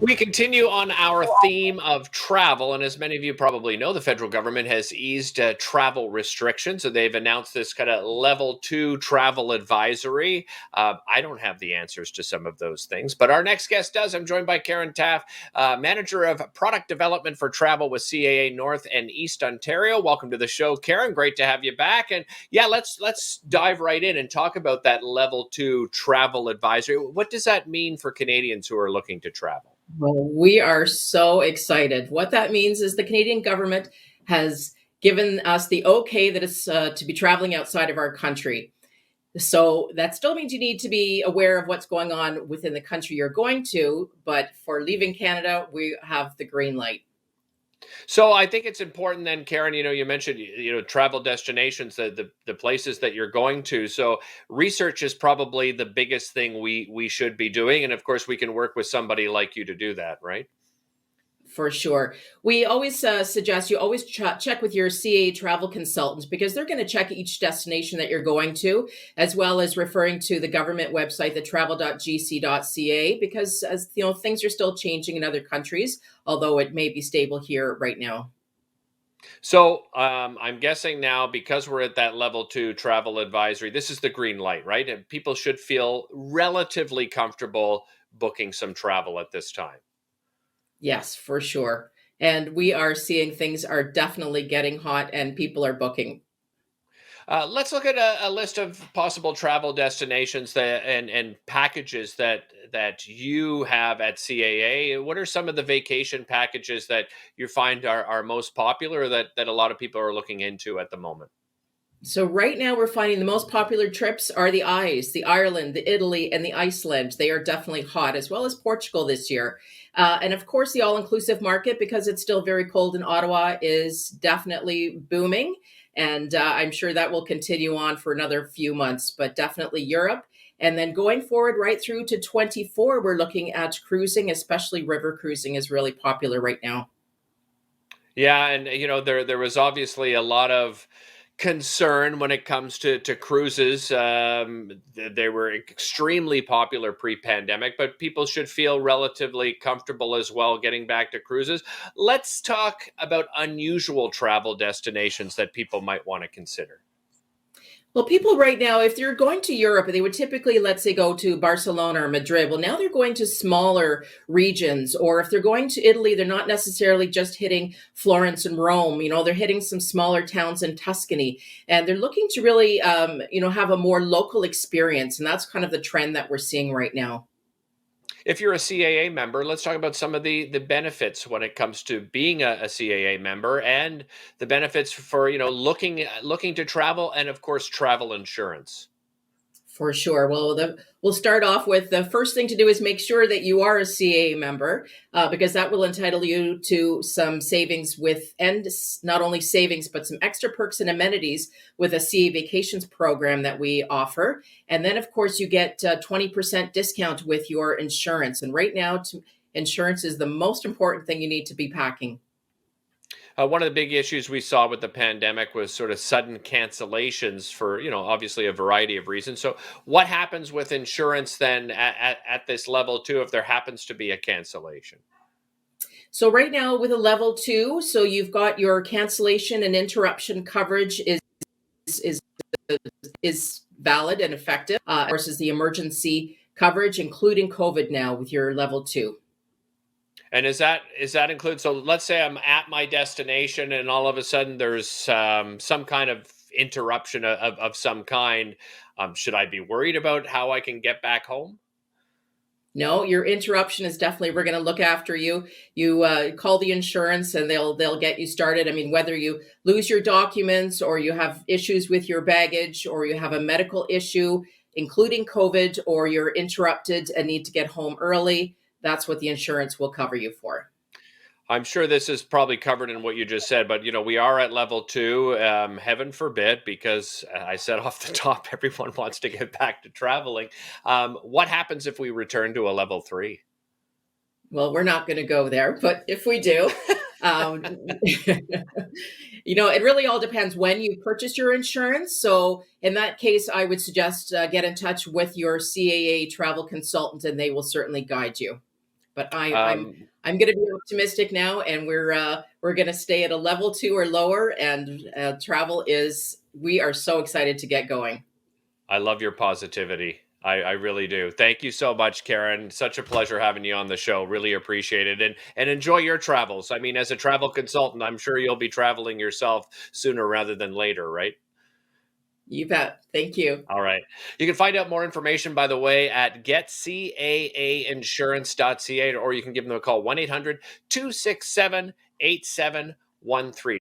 We continue on our theme of travel, and as many of you probably know, the federal government has eased travel restrictions. So they've announced this kind of level 2 travel advisory. I don't have the answers to some of those things, but our next guest does. I'm joined by Karen Taafe, Manager of Product Development for Travel with CAA North and East Ontario. Welcome to the show, Karen. Great to have you back. And yeah, let's dive right in and talk about that level 2 travel advisory. What does that mean for Canadians who are looking to travel? Well, we are so excited. What that means is the Canadian government has given us the okay that it's to be traveling outside of our country. So that still means you need to be aware of what's going on within the country you're going to. But for leaving Canada, we have the green light. So I think it's important then, Karen, you mentioned, travel destinations, the places that you're going to. So research is probably the biggest thing we should be doing. And of course, we can work with somebody like you to do that, right? For sure. We always suggest you always check with your CAA travel consultant because they're going to check each destination that you're going to, as well as referring to the government website, the travel.gc.ca, because as you know, things are still changing in other countries, although it may be stable here right now. So I'm guessing now, because we're at that level 2 travel advisory, this is the green light, right? And people should feel relatively comfortable booking some travel at this time. Yes, for sure. And we are seeing things are definitely getting hot and people are booking. Let's look at a list of possible travel destinations and packages that you have at CAA. What are some of the vacation packages that you find are most popular that a lot of people are looking into at the moment? So right now we're finding the most popular trips are the I's, the Ireland, the Italy, and the Iceland. They are definitely hot, as well as Portugal this year. And of course, the all-inclusive market, because it's still very cold in Ottawa, is definitely booming. And I'm sure that will continue on for another few months, but definitely Europe. And then going forward right through to 24, we're looking at cruising, especially river cruising is really popular right now. Yeah, and there was obviously a lot of concern when it comes to cruises. They were extremely popular pre-pandemic, but people should feel relatively comfortable as well getting back to cruises. Let's talk about unusual travel destinations that people might want to consider. Well, people right now, if they're going to Europe, they would typically, let's say, go to Barcelona or Madrid. Well, now they're going to smaller regions. Or if they're going to Italy, they're not necessarily just hitting Florence and Rome. They're hitting some smaller towns in Tuscany. And they're looking to really, have a more local experience. And that's kind of the trend that we're seeing right now. If you're a CAA member, let's talk about some of the benefits when it comes to being a CAA member and the benefits for looking to travel, and of course travel insurance. For sure. Well, we'll start off with the first thing to do is make sure that you are a CAA member, because that will entitle you to some savings and not only savings, but some extra perks and amenities with a CAA vacations program that we offer. And then, of course, you get 20% discount with your insurance. And right now, insurance is the most important thing you need to be packing. One of the big issues we saw with the pandemic was sort of sudden cancellations for, obviously a variety of reasons. So, what happens with insurance then at this level 2 if there happens to be a cancellation? So right now with a level 2, so you've got your cancellation and interruption coverage is is valid and effective versus the emergency coverage, including COVID now with your level 2. And is that include? So let's say I'm at my destination and all of a sudden there's some kind of interruption of some kind. Should I be worried about how I can get back home? No, your interruption is definitely, we're going to look after you. You call the insurance and they'll get you started. I mean, whether you lose your documents or you have issues with your baggage or you have a medical issue, including COVID, or you're interrupted and need to get home early, that's what the insurance will cover you for. I'm sure this is probably covered in what you just said, but we are at level 2. Heaven forbid, because I said off the top, everyone wants to get back to traveling. What happens if we return to a level 3? Well, we're not going to go there, but if we do, um, it really all depends when you purchase your insurance. So in that case, I would suggest get in touch with your CAA travel consultant and they will certainly guide you. But Um, I'm going to be optimistic now, and we're going to stay at a level 2 or lower. And travel is, we are so excited to get going. I love your positivity. I really do. Thank you so much, Karen. Such a pleasure having you on the show. Really appreciate it. And enjoy your travels. I mean, as a travel consultant, I'm sure you'll be traveling yourself sooner rather than later, right? You bet. Thank you. All right. You can find out more information, by the way, at getcaAinsurance.ca, or you can give them a call, 1-800-267-8713.